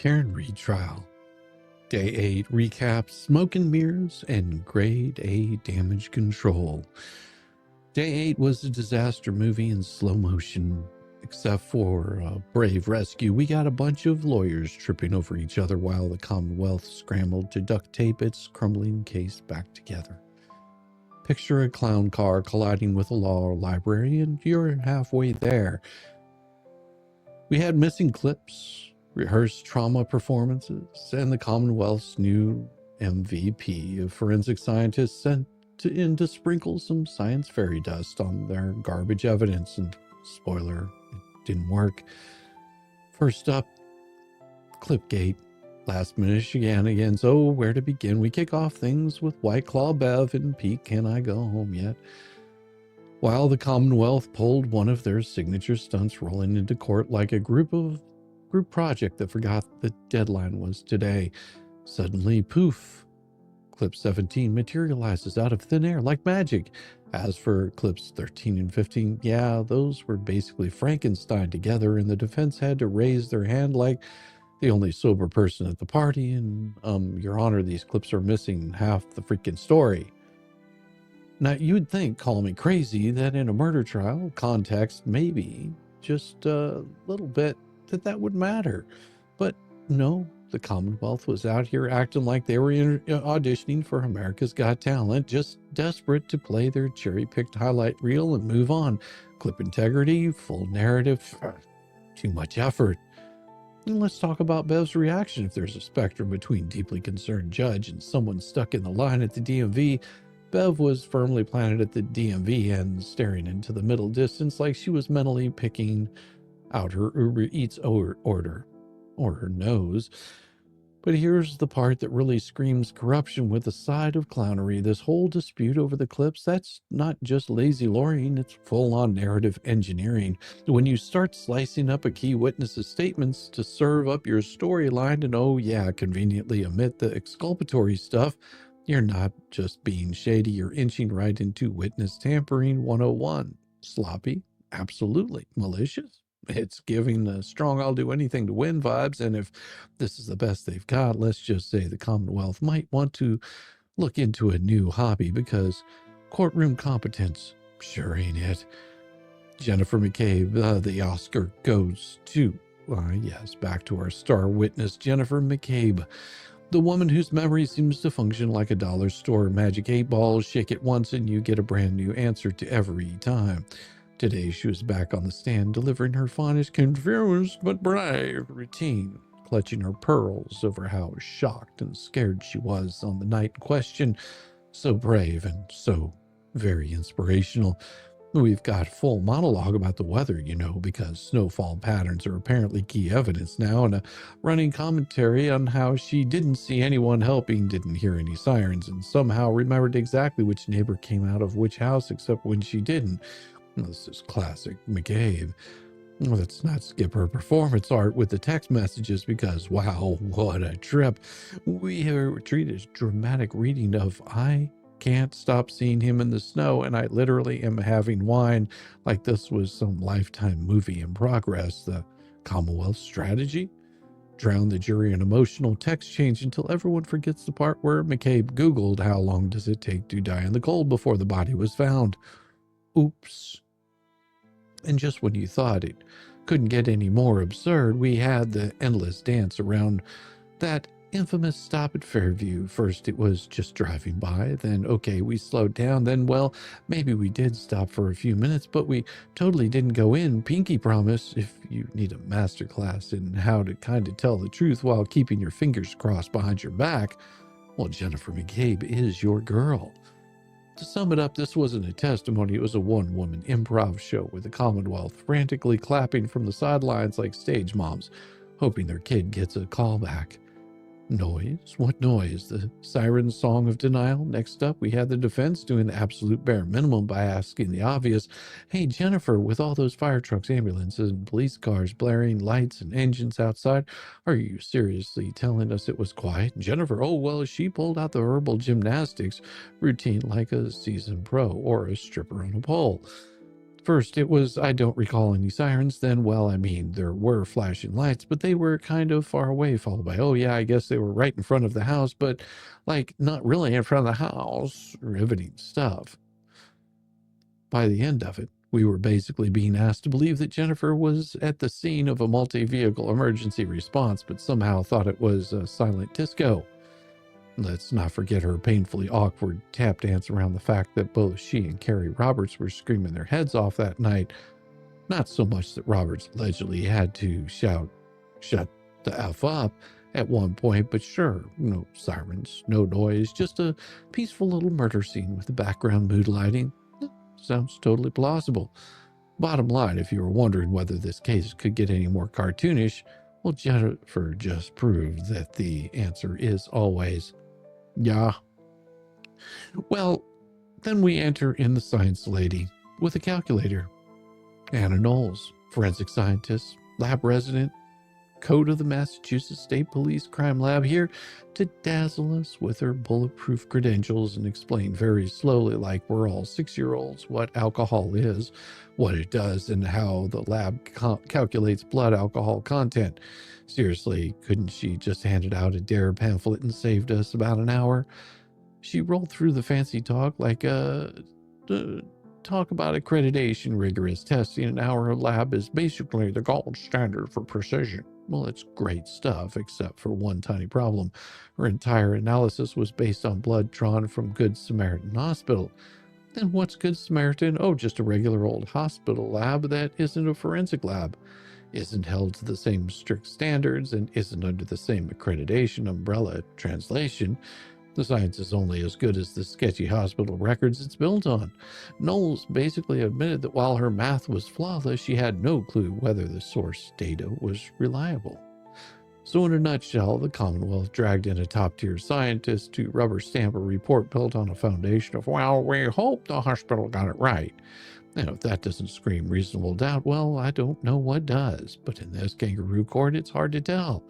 Karen retrial. Day 8 recaps smoke and mirrors and grade A damage control. Day 8 was a disaster movie in slow motion. Except for a brave rescue, we got a bunch of lawyers tripping over each other while the Commonwealth scrambled to duct tape its crumbling case back together. Picture a clown car colliding with a law library, and you're halfway there. We had missing clips, rehearsed trauma performances, and the Commonwealth's new MVP of forensic scientists sent in to sprinkle some science fairy dust on their garbage evidence, and spoiler, it didn't work. First up, Clipgate. Last minute shenanigans. Oh, where to begin? We kick off things with White Claw Bev and Pete, can I go home yet? While the Commonwealth pulled one of their signature stunts rolling into court like a group project that forgot the deadline was today, suddenly, poof, Clip 17 materializes out of thin air like magic. As for Clips 13 and 15, yeah, those were basically Frankenstein together, and the defense had to raise their hand like the only sober person at the party, and, Your Honor, these clips are missing half the freaking story. Now, you'd think, call me crazy, that in a murder trial, context, maybe, just a little bit, that would matter. But no, the Commonwealth was out here acting like they were auditioning for America's Got Talent, just desperate to play their cherry-picked highlight reel and move on. Clip integrity, full narrative, too much effort. And let's talk about Bev's reaction. If there's a spectrum between deeply concerned judge and someone stuck in the line at the DMV, Bev was firmly planted at the DMV end, staring into the middle distance like she was mentally picking out her Uber Eats order, or her nose. But here's the part that really screams corruption with a side of clownery. This whole dispute over the clips, that's not just lazy lawyering, it's full-on narrative engineering. When you start slicing up a key witness's statements to serve up your storyline and, oh yeah, conveniently omit the exculpatory stuff, you're not just being shady, you're inching right into witness tampering 101. Sloppy? Absolutely. Malicious? It's giving the strong I'll do anything to win vibes, and if this is the best they've got, let's just say the Commonwealth might want to look into a new hobby, because courtroom competence sure ain't it. Jennifer McCabe, the Oscar goes to, yes, back to our star witness, Jennifer McCabe. The woman whose memory seems to function like a dollar store magic 8-ball, shake it once and you get a brand new answer to every time. Today she was back on the stand delivering her finest confused but brave routine, clutching her pearls over how shocked and scared she was on the night in question. So brave and so very inspirational. We've got full monologue about the weather, because snowfall patterns are apparently key evidence now, and a running commentary on how she didn't see anyone helping, didn't hear any sirens, and somehow remembered exactly which neighbor came out of which house except when she didn't. This is classic McCabe. Let's not skip her performance art with the text messages, because wow, what a trip. We have treated a dramatic reading of I can't stop seeing him in the snow, and I literally am having wine, like this was some Lifetime movie in progress. The Commonwealth strategy? Drown the jury in emotional text change until everyone forgets the part where McCabe Googled how long does it take to die in the cold before the body was found. Oops. And just when you thought it couldn't get any more absurd, we had the endless dance around that infamous stop at Fairview. First it was just driving by, then okay, we slowed down, then well, maybe we did stop for a few minutes, but we totally didn't go in. Pinky promise, if you need a masterclass in how to kind of tell the truth while keeping your fingers crossed behind your back, well, Jennifer McCabe is your girl. To sum it up, this wasn't a testimony, it was a one-woman improv show with the Commonwealth frantically clapping from the sidelines like stage moms, hoping their kid gets a call back. Noise? What noise? The siren song of denial? Next up, we had the defense doing the absolute bare minimum by asking the obvious, hey, Jennifer, with all those fire trucks, ambulances, and police cars blaring lights and engines outside, are you seriously telling us it was quiet? Jennifer, oh, well, she pulled out the herbal gymnastics routine like a seasoned pro or a stripper on a pole. First, it was, I don't recall any sirens. Then, well, I mean, there were flashing lights, but they were kind of far away, followed by, oh, yeah, I guess they were right in front of the house, but like not really in front of the house. Riveting stuff. By the end of it, we were basically being asked to believe that Jennifer was at the scene of a multi-vehicle emergency response, but somehow thought it was a silent disco. Let's not forget her painfully awkward tap dance around the fact that both she and Carrie Roberts were screaming their heads off that night. Not so much that Roberts allegedly had to shout, "Shut the F up," at one point, but sure, no sirens, no noise, just a peaceful little murder scene with the background mood lighting. Sounds totally plausible. Bottom line, if you were wondering whether this case could get any more cartoonish, well, Jennifer just proved that the answer is always, yeah. Well, then we enter in the science lady with a calculator. Hannah Knowles, forensic scientist, lab resident, code of the Massachusetts State Police Crime Lab, here to dazzle us with her bulletproof credentials and explain very slowly, like we're all 6-year-olds, what alcohol is, what it does, and how the lab calculates blood alcohol content. Seriously, couldn't she just handed out a dare pamphlet and saved us about an hour? She rolled through the fancy talk like talk about accreditation, rigorous testing, and our lab is basically the gold standard for precision. Well, it's great stuff, except for one tiny problem. Her entire analysis was based on blood drawn from Good Samaritan Hospital. Then what's Good Samaritan? Oh, just a regular old hospital lab that isn't a forensic lab, isn't held to the same strict standards, and isn't under the same accreditation umbrella. Translation: the science is only as good as the sketchy hospital records it's built on. Knowles basically admitted that while her math was flawless, she had no clue whether the source data was reliable. So in a nutshell, the Commonwealth dragged in a top-tier scientist to rubber stamp a report built on a foundation of, well, we hope the hospital got it right. Now, if that doesn't scream reasonable doubt, well, I don't know what does. But in this kangaroo court, it's hard to tell.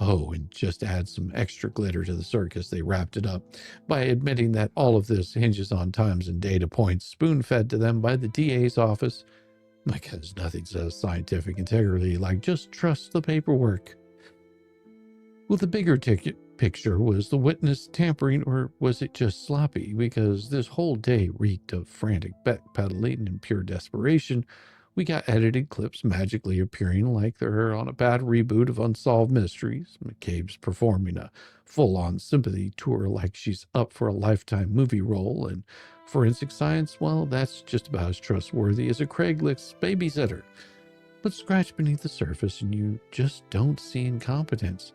Oh, and just add some extra glitter to the circus, they wrapped it up by admitting that all of this hinges on times and data points spoon-fed to them by the DA's office. Because nothing says scientific integrity like just trust the paperwork. Well, the bigger picture was the witness tampering, or was it just sloppy? Because this whole day reeked of frantic backpedaling and pure desperation. We got edited clips magically appearing like they're on a bad reboot of Unsolved Mysteries. McCabe's performing a full-on sympathy tour like she's up for a Lifetime movie role. And forensic science, well, that's just about as trustworthy as a Craigslist babysitter. But scratch beneath the surface and you just don't see incompetence.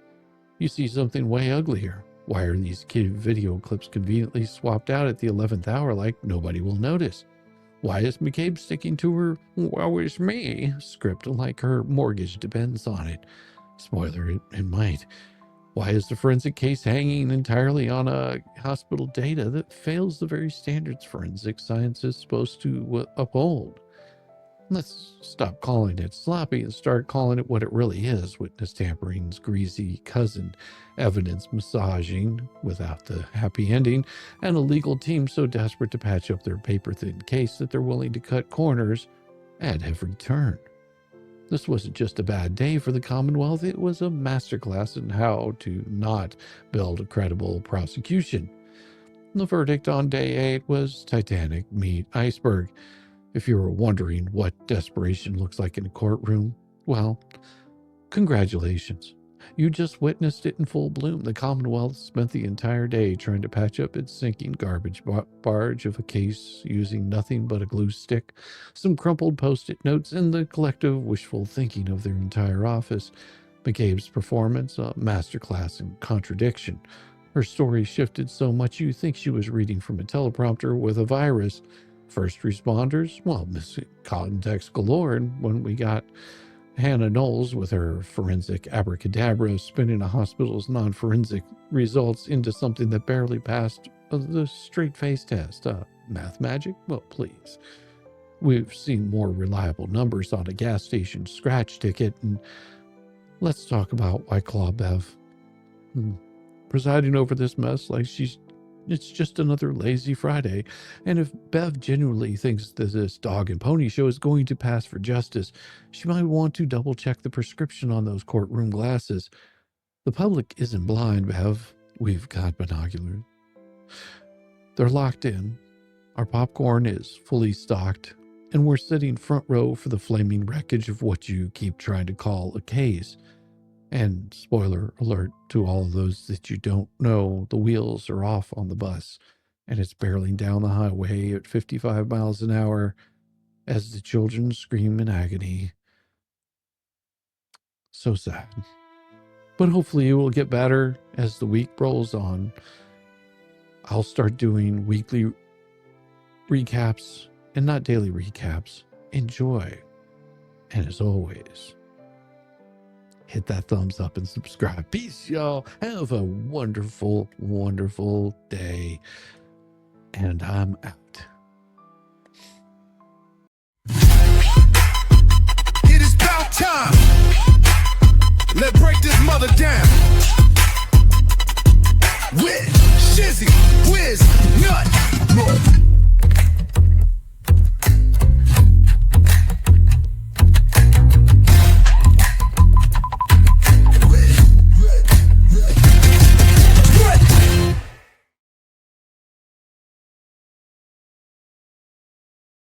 You see something way uglier. Why are these kid video clips conveniently swapped out at the 11th hour like nobody will notice? Why is McCabe sticking to her "woe is me" script like her mortgage depends on it? Spoiler, it might. Why is the forensic case hanging entirely on a hospital data that fails the very standards forensic science is supposed to uphold? Let's stop calling it sloppy and start calling it what it really is: witness tampering's greasy cousin, evidence massaging without the happy ending, and a legal team so desperate to patch up their paper-thin case that they're willing to cut corners at every turn. This wasn't just a bad day for the Commonwealth, it was a masterclass in how to not build a credible prosecution. The verdict on day 8 was Titanic meet iceberg. If you were wondering what desperation looks like in a courtroom, well, congratulations. You just witnessed it in full bloom. The Commonwealth spent the entire day trying to patch up its sinking garbage barge of a case using nothing but a glue stick, some crumpled post-it notes, and the collective wishful thinking of their entire office. McCabe's performance, a masterclass in contradiction. Her story shifted so much you think she was reading from a teleprompter with a virus. First responders, well, context galore. And when we got Hannah Knowles with her forensic abracadabra spinning a hospital's non-forensic results into something that barely passed the straight-face test. Math magic? Well, please. We've seen more reliable numbers on a gas station scratch ticket, and let's talk about why Claw Bev, presiding over this mess like she's It's just another lazy Friday. And if Bev genuinely thinks that this dog and pony show is going to pass for justice, she might want to double check the prescription on those courtroom glasses. The public isn't blind, Bev. We've got binoculars. They're locked in. Our popcorn is fully stocked, and we're sitting front row for the flaming wreckage of what you keep trying to call a case. And spoiler alert to all of those that you don't know, the wheels are off on the bus, and it's barreling down the highway at 55 miles an hour as the children scream in agony. So sad. But hopefully it will get better as the week rolls on. I'll start doing weekly recaps and not daily recaps. Enjoy. And as always, hit that thumbs up and subscribe. Peace, y'all. Have a wonderful, wonderful day. And I'm out.